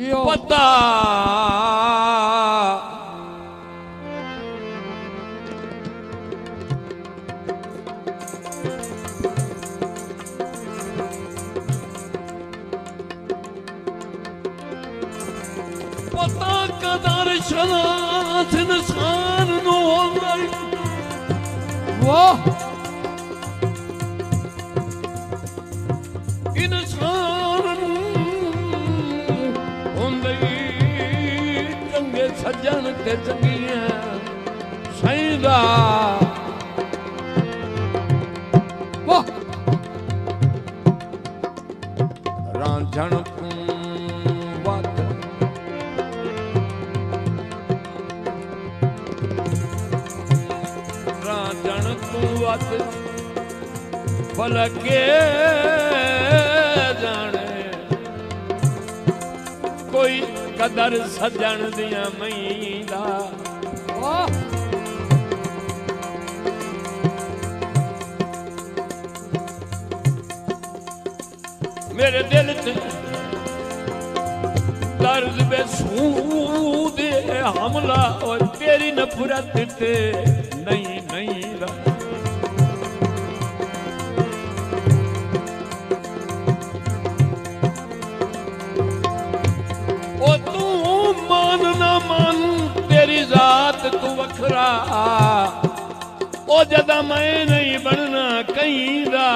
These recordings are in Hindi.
पता पता कदर शनाथ इंसान नो वाह इंसान होंदे चंगे सज्जन ते चंगियां सईदा वाह रांझण फलके जाने कोई कदर सजन दिया मईदा मेरे दिल च दर्द बेसूद हमला और तेरी नफरत ते नहीं नहीं दा तू वखरा ओ जदा मैं नहीं बनना कहीं दा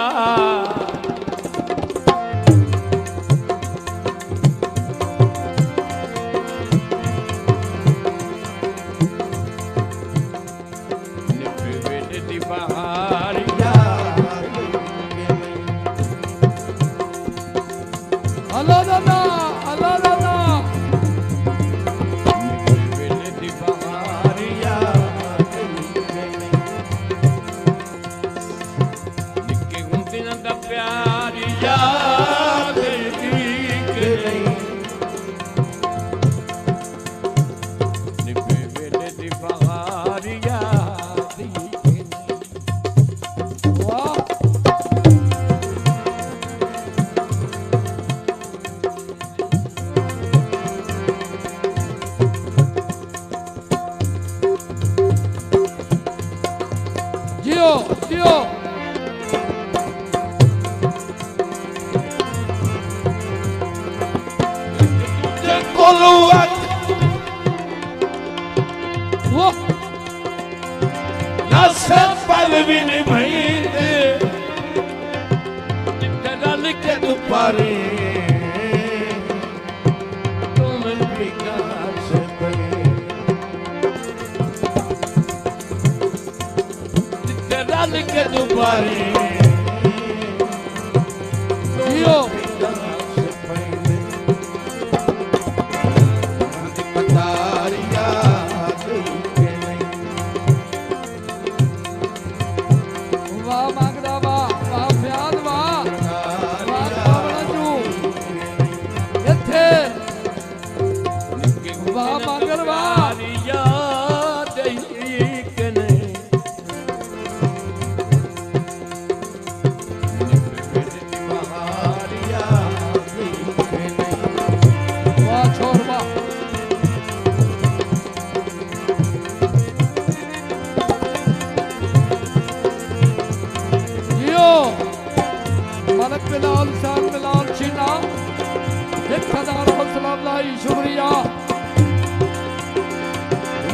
शुक्रिया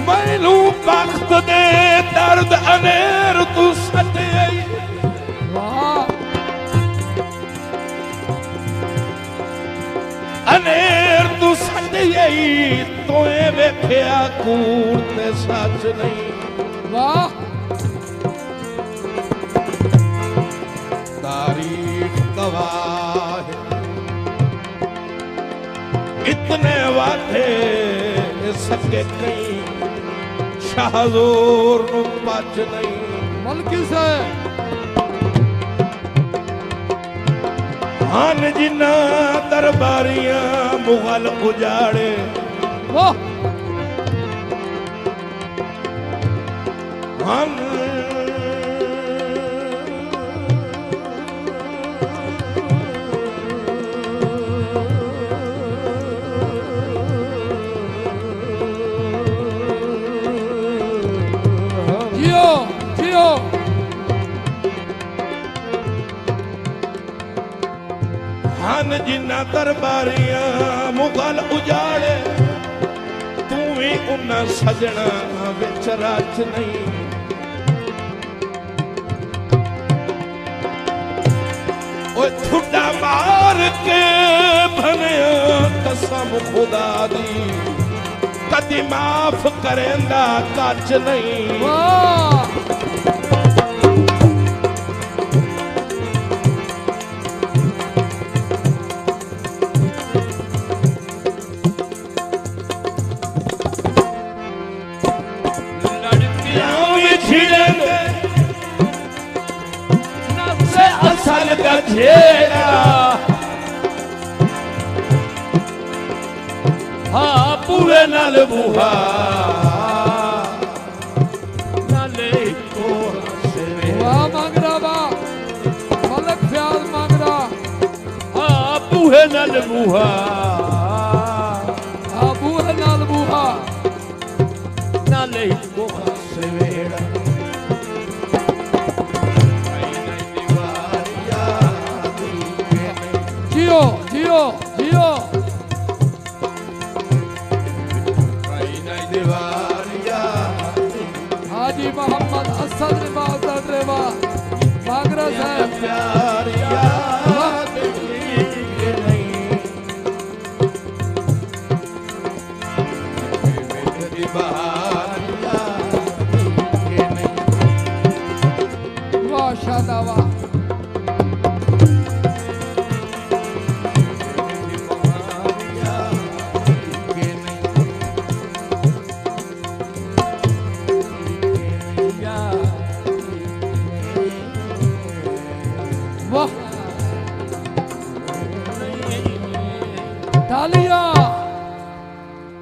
मैनू वक्त दे दर्द अनेर तू सटे अनेर तू सटे तोए वेख्या कूड़ ते सच नहीं वाह तारीख गवाह इतने वादे सके कई शाहजोर नु बच नहीं मलकी से हन जिन्ना दरबारियां मुगल उजाड़े हन ਹਨ ਜਿਨ੍ਹਾਂ ਦਰਬਾਰੀਆਂ ਮੁਗਲ ਉਜਾੜੇ ਤੂੰ ਵੀ ਉਹਨਾਂ ਸਜਣਾ ਵਿੱਚ ਰਚ ਨਹੀਂ ਓਏ ਠੁੱਡਾ ਮਾਰ ਕੇ ਭਨਿਆ ਕਸਮ ਖੁਦਾ ਦੀ ਕਦੀ ਮਾਫ ਕਰੇਂਦਾ ਕੱਚ ਨਹੀਂ ਵਾਹ असल का छेड़ा हाँ पूरे नाल बूहा नाले को वाह मंगरा वाह मलक ख्याल मंगरा हाँ बूहे नाल बूहा हाँ बूहे नाल बूहा नाले को सवेड़ा जियो जियो जियो हाजी मोहम्मद असद रिवाज रेवा मागरा साहब वाह शादा वाह तालियां